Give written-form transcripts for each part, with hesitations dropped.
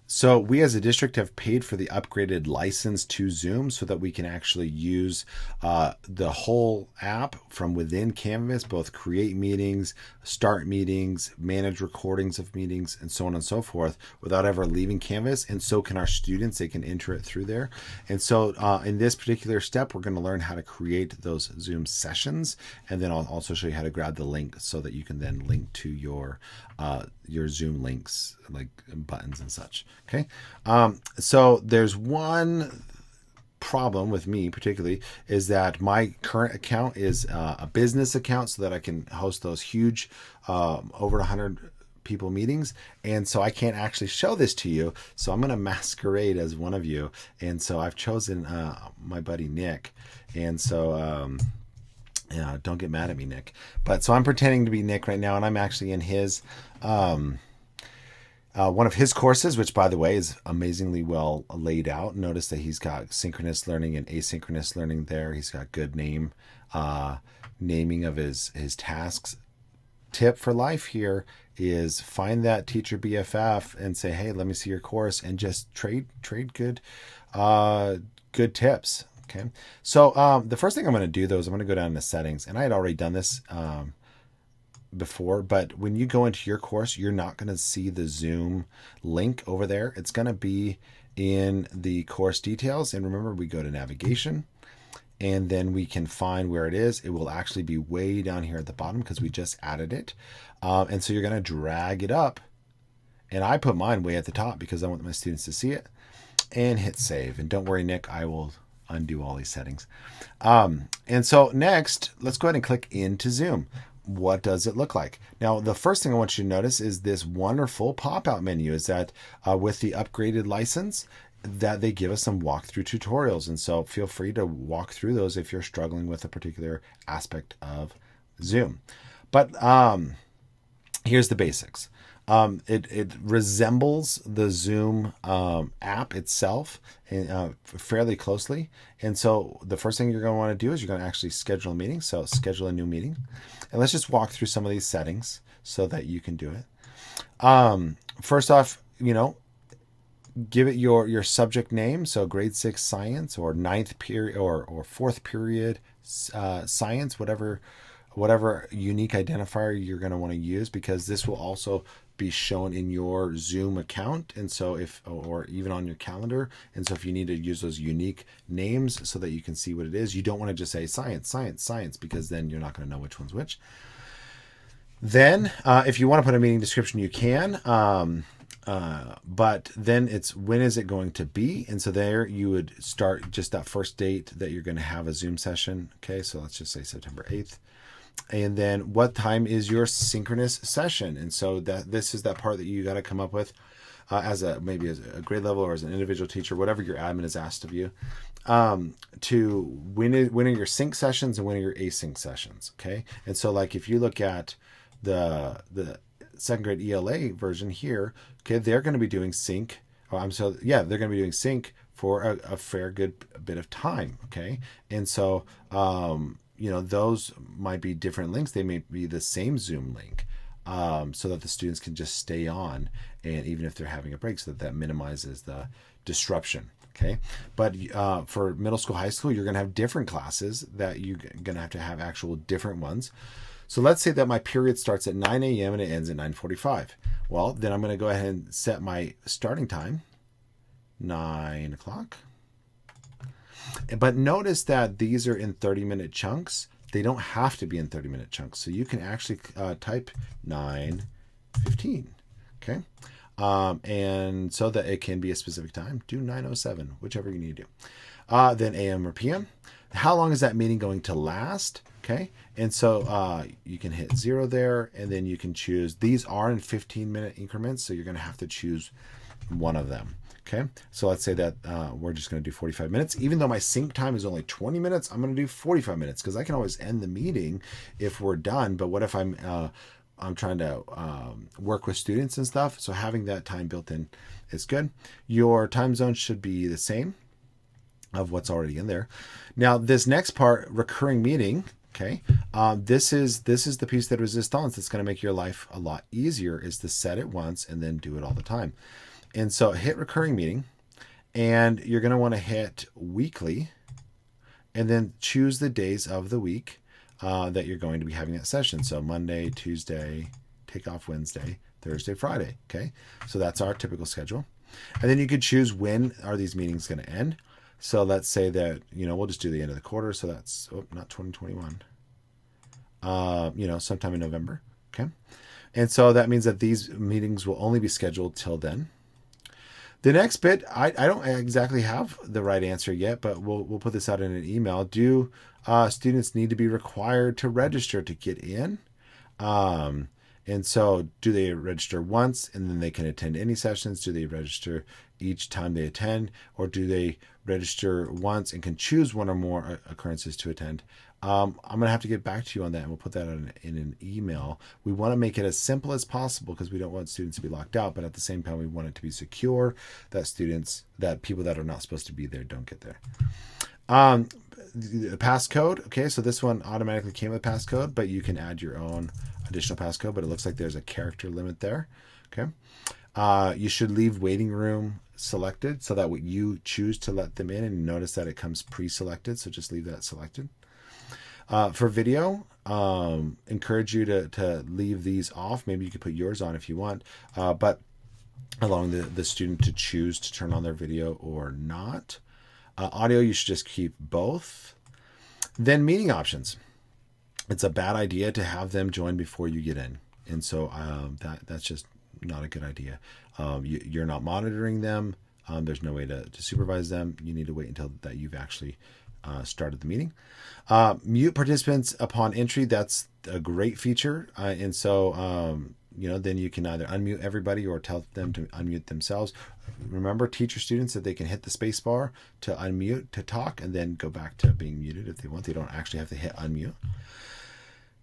So we as a district have paid for the upgraded license to Zoom so that we can actually use the whole app from within Canvas, both create meetings, start meetings, manage recordings of meetings, and so on and so forth without ever leaving Canvas. And so can our students. They can enter it through there. And so in this particular step, we're going to learn how to create those Zoom sessions. And then I'll also show you how to grab the link so that you can then link to your Zoom links, like buttons and such. Okay. So there's one problem with me particularly is that my current account is a business account so that I can host those huge over 100 people meetings, and so I can't actually show this to you, so I'm going to masquerade as one of you. And so I've chosen my buddy Nick, and so yeah, don't get mad at me, Nick. But so I'm pretending to be Nick right now, and I'm actually in his one of his courses, which, by the way, is amazingly well laid out. Notice that he's got synchronous learning and asynchronous learning there. He's got good naming of his tasks. Tip for life here is find that teacher BFF and say, hey, let me see your course, and just trade good good tips. Okay. So the first thing I'm going to do, though, is I'm going to go down to settings, and I had already done this before, but when you go into your course, you're not going to see the Zoom link over there. It's going to be in the course details. And remember, we go to navigation, and then we can find where it is. It will actually be way down here at the bottom because we just added it. And so you're going to drag it up. And I put mine way at the top because I want my students to see it, and hit save. And don't worry, Nick, I will undo all these settings. And so next, let's go ahead and click into Zoom. What does it look like? Now, the first thing I want you to notice is this wonderful pop-out menu is that with the upgraded license, that they give us some walkthrough tutorials. And so feel free to walk through those if you're struggling with a particular aspect of Zoom. But here's the basics. It resembles the Zoom app itself fairly closely. And so the first thing you're going to want to do is you're going to actually schedule a meeting. So schedule a new meeting. And let's just walk through some of these settings so that you can do it. First off, give it your subject name. So grade 6 science or ninth period or fourth period science, whatever unique identifier you're going to want to use, because this will also be shown in your Zoom account, and so or even on your calendar. And so if you need to use those unique names so that you can see what it is, you don't want to just say science, because then you're not going to know which one's which. Then if you want to put a meeting description, you can. But then it's when is it going to be? And so there you would start just that first date that you're going to have a Zoom session. Okay, so let's just say September 8th. And then what time is your synchronous session? And so this is that part that you got to come up with maybe as a grade level or as an individual teacher, whatever your admin has asked of you, to when are your sync sessions and when are your async sessions. Okay. And so like if you look at the second grade ELA version here, okay, they're going to be doing sync. They're going to be doing sync for a fair good bit of time. Okay. And so, those might be different links. They may be the same Zoom link, so that the students can just stay on, and even if they're having a break, so that minimizes the disruption. Okay. But for middle school, high school, you're going to have different classes that you're going to have actual different ones. So let's say that my period starts at 9 a.m. and it ends at 9:45. Well, then I'm going to go ahead and set my starting time, 9 o'clock. But notice that these are in 30-minute chunks. They don't have to be in 30-minute chunks. So you can actually type 9:15. Okay. And so that it can be a specific time, do 9:07, whichever you need to do. Then AM or PM. How long is that meeting going to last? Okay. And so you can hit 0 there, and then you can choose. These are in 15-minute increments, so you're going to have to choose one of them. Okay, so let's say that we're just going to do 45 minutes. Even though my sync time is only 20 minutes, I'm going to do 45 minutes because I can always end the meeting if we're done. But what if I'm trying to work with students and stuff? So having that time built in is good. Your time zone should be the same of what's already in there. Now, this next part, recurring meeting. Okay, this is the piece de resistance that's going to make your life a lot easier, is to set it once and then do it all the time. And so hit recurring meeting, and you're going to want to hit weekly, and then choose the days of the week that you're going to be having that session. So Monday, Tuesday, take off Wednesday, Thursday, Friday. Okay. So that's our typical schedule. And then you could choose when are these meetings going to end. So let's say that, we'll just do the end of the quarter. So that's not 2021, sometime in November. Okay. And so that means that these meetings will only be scheduled till then. The next bit, I don't exactly have the right answer yet, but we'll put this out in an email. Do students need to be required to register to get in? And so do they register once and then they can attend any sessions? Do they register each time they attend? Or do they register once and can choose one or more occurrences to attend? I'm going to have to get back to you on that, and we'll put that in an email. We want to make it as simple as possible because we don't want students to be locked out, but at the same time, we want it to be secure that people that are not supposed to be there don't get there. The passcode. Okay, so this one automatically came with passcode, but you can add your own additional passcode, but it looks like there's a character limit there. Okay. You should leave waiting room selected so that you choose to let them in, and notice that it comes pre-selected. So just leave that selected. For video, encourage you to leave these off. Maybe you could put yours on if you want, but allowing the student to choose to turn on their video or not. Audio, you should just keep both. Then meeting options. It's a bad idea to have them join before you get in. And so that's just not a good idea. You're not monitoring them. There's no way to supervise them. You need to wait until that you've actually started the meeting. Mute participants upon entry. That's a great feature. And so, then you can either unmute everybody or tell them to unmute themselves. Remember, teach your students that they can hit the space bar to unmute, to talk, and then go back to being muted if they want. They don't actually have to hit unmute.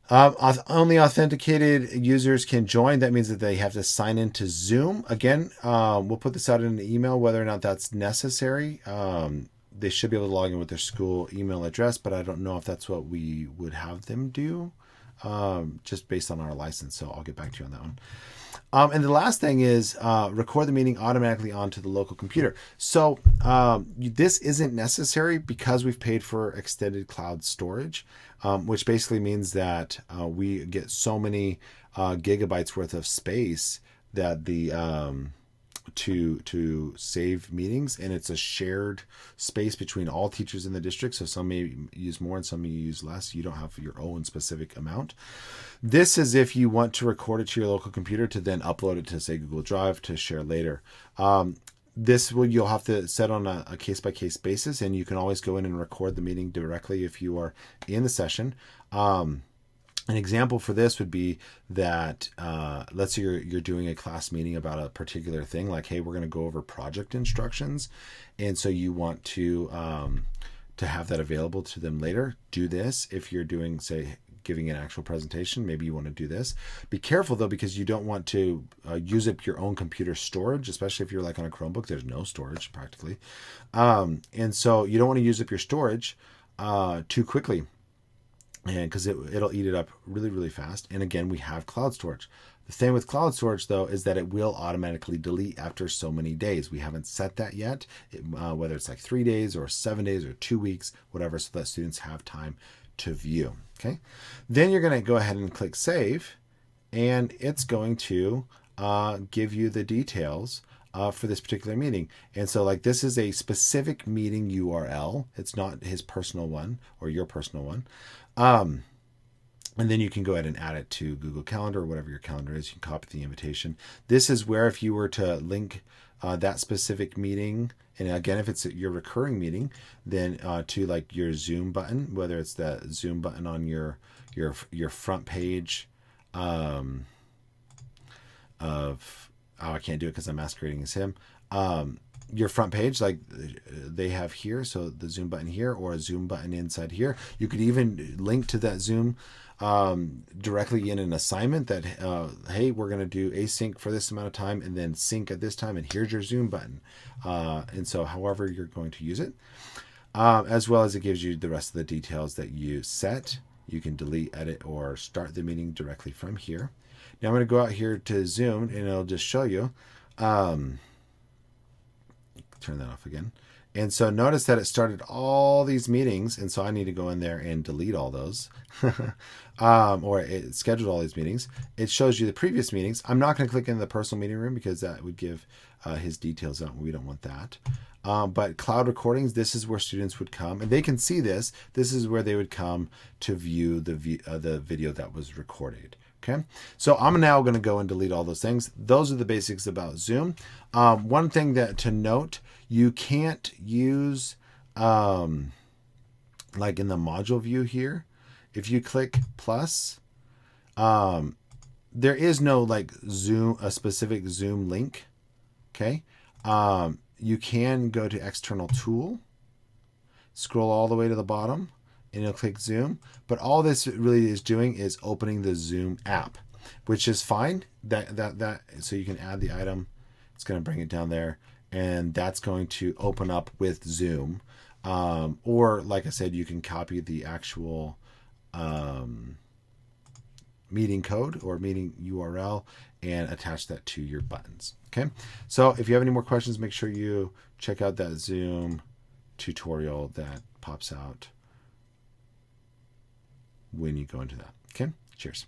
Only authenticated users can join. That means that they have to sign into Zoom. Again, we'll put this out in an email whether or not that's necessary. They should be able to log in with their school email address, but I don't know if that's what we would have them do, just based on our license. So I'll get back to you on that one. And the last thing is record the meeting automatically onto the local computer. So this isn't necessary because we've paid for extended cloud storage, which basically means that we get so many gigabytes worth of space that to save meetings, and it's a shared space between all teachers in the district. So some may use more and some may use less. You don't have your own specific amount. This is if you want to record it to your local computer to then upload it to, say, Google Drive to share later. You'll have to set on a case-by-case basis, and you can always go in and record the meeting directly if you are in the session. An example for this would be that let's say you're doing a class meeting about a particular thing, like, hey, we're going to go over project instructions, and so you want to have that available to them later. Do this if you're doing, say, giving an actual presentation. Maybe you want to do this. Be careful though, because you don't want to use up your own computer storage, especially if you're like on a Chromebook. There's no storage practically, and so you don't want to use up your storage too quickly. And because it'll eat it up really, really fast. And again, we have cloud storage. The thing with cloud storage, though, is that it will automatically delete after so many days. We haven't set that yet, whether it's like 3 days or 7 days or 2 weeks, whatever, so that students have time to view. Okay. Then you're going to go ahead and click save, and it's going to give you the details for this particular meeting. And so, like, this is a specific meeting URL. It's not his personal one or your personal one. And then you can go ahead and add it to Google Calendar or whatever your calendar is. You can copy the invitation. This is where if you were to link that specific meeting, and again, if it's your recurring meeting, then to like your Zoom button, whether it's the Zoom button on your front page of, I can't do it because I'm masquerading as him. Your front page, like they have here, so the Zoom button here or a Zoom button inside here. You could even link to that Zoom directly in an assignment that, hey, we're going to do async for this amount of time and then sync at this time, and here's your Zoom button. And so however you're going to use it, as well as it gives you the rest of the details that you set. You can delete, edit, or start the meeting directly from here. Now I'm going to go out here to Zoom, and it'll just show you. turn that off again. And so notice that it started all these meetings, and so I need to go in there and delete all those, or it scheduled all these meetings. It shows you the previous meetings. I'm not going to click in the personal meeting room because that would give his details out. We don't want that. But cloud recordings, this is where students would come, and they can see this. This is where they would come to view the video that was recorded. Okay, so I'm now going to go and delete all those things. Those are the basics about Zoom. One thing that to note, you can't use, like in the module view here, if you click plus, there is no like Zoom, a specific Zoom link. Okay, you can go to external tool, scroll all the way to the bottom, and you'll click Zoom. But all this really is doing is opening the Zoom app, which is fine. So you can add the item. It's going to bring it down there, and that's going to open up with Zoom. Or like I said, you can copy the actual meeting code or meeting URL and attach that to your buttons. Okay. So if you have any more questions, make sure you check out that Zoom tutorial that pops out when you go into that. Okay. Cheers.